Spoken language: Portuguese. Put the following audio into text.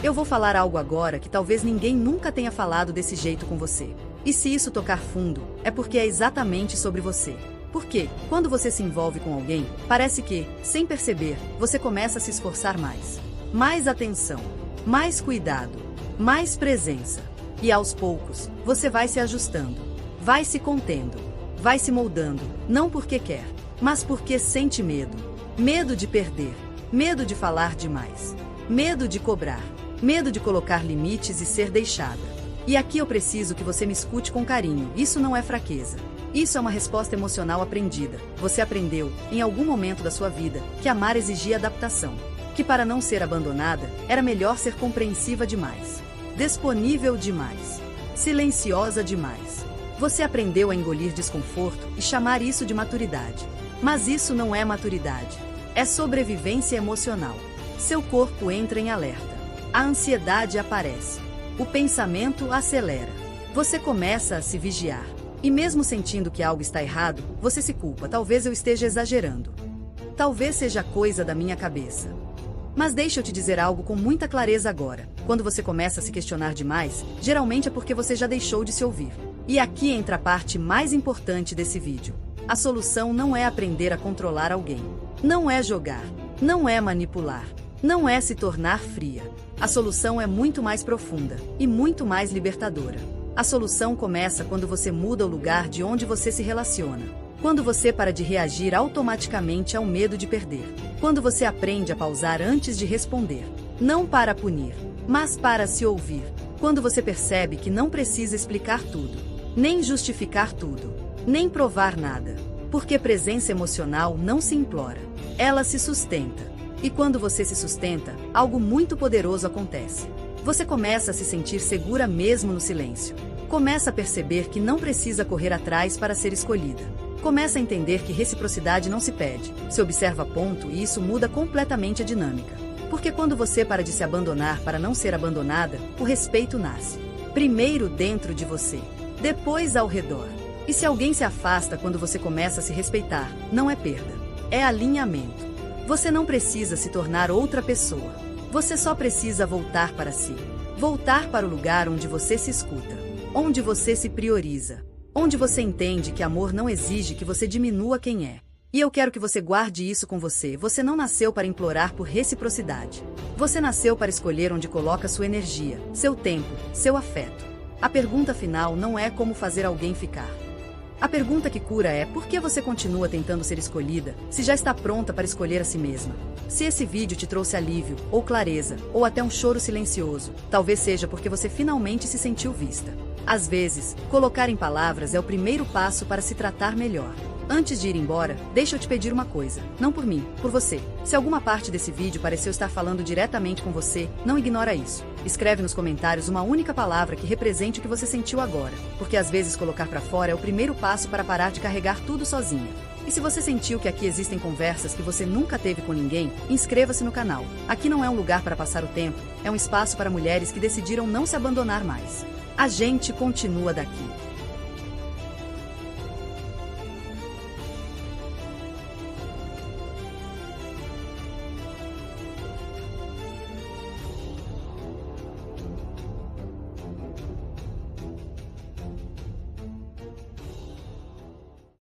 Eu vou falar algo agora que talvez ninguém nunca tenha falado desse jeito com você. E se isso tocar fundo, é porque é exatamente sobre você. Porque, quando você se envolve com alguém, parece que, sem perceber, você começa a se esforçar mais. Mais atenção, mais cuidado, mais presença. E aos poucos, você vai se ajustando, vai se contendo, vai se moldando, não porque quer, mas porque sente medo. Medo de perder, medo de falar demais, medo de cobrar, medo de colocar limites e ser deixada. E aqui eu preciso que você me escute com carinho, isso não é fraqueza. Isso é uma resposta emocional aprendida. Você aprendeu, em algum momento da sua vida, que amar exigia adaptação. Que para não ser abandonada, era melhor ser compreensiva demais. Disponível demais. Silenciosa demais. Você aprendeu a engolir desconforto e chamar isso de maturidade. Mas isso não é maturidade. É sobrevivência emocional. Seu corpo entra em alerta. A ansiedade aparece. O pensamento acelera. Você começa a se vigiar. E mesmo sentindo que algo está errado, você se culpa. Talvez eu esteja exagerando. Talvez seja coisa da minha cabeça. Mas deixa eu te dizer algo com muita clareza agora. Quando você começa a se questionar demais, geralmente é porque você já deixou de se ouvir. E aqui entra a parte mais importante desse vídeo. A solução não é aprender a controlar alguém. Não é jogar. Não é manipular. Não é se tornar fria. A solução é muito mais profunda e muito mais libertadora. A solução começa quando você muda o lugar de onde você se relaciona. Quando você para de reagir automaticamente ao medo de perder. Quando você aprende a pausar antes de responder. Não para punir, mas para se ouvir. Quando você percebe que não precisa explicar tudo, nem justificar tudo, nem provar nada. Porque presença emocional não se implora. Ela se sustenta. E quando você se sustenta, algo muito poderoso acontece. Você começa a se sentir segura mesmo no silêncio. Começa a perceber que não precisa correr atrás para ser escolhida. Começa a entender que reciprocidade não se pede, se observa ponto e isso muda completamente a dinâmica. Porque quando você para de se abandonar para não ser abandonada, o respeito nasce. Primeiro dentro de você, depois ao redor. E se alguém se afasta quando você começa a se respeitar, não é perda, é alinhamento. Você não precisa se tornar outra pessoa. Você só precisa voltar para si. Voltar para o lugar onde você se escuta. Onde você se prioriza. Onde você entende que amor não exige que você diminua quem é. E eu quero que você guarde isso com você. Você não nasceu para implorar por reciprocidade. Você nasceu para escolher onde coloca sua energia, seu tempo, seu afeto. A pergunta final não é como fazer alguém ficar. A pergunta que cura é por que você continua tentando ser escolhida, se já está pronta para escolher a si mesma. Se esse vídeo te trouxe alívio, ou clareza, ou até um choro silencioso, talvez seja porque você finalmente se sentiu vista. Às vezes, colocar em palavras é o primeiro passo para se tratar melhor. Antes de ir embora, deixa eu te pedir uma coisa, não por mim, por você. Se alguma parte desse vídeo pareceu estar falando diretamente com você, não ignora isso. Escreve nos comentários uma única palavra que represente o que você sentiu agora, porque às vezes colocar pra fora é o primeiro passo para parar de carregar tudo sozinha. E se você sentiu que aqui existem conversas que você nunca teve com ninguém, inscreva-se no canal. Aqui não é um lugar para passar o tempo, é um espaço para mulheres que decidiram não se abandonar mais. A gente continua daqui.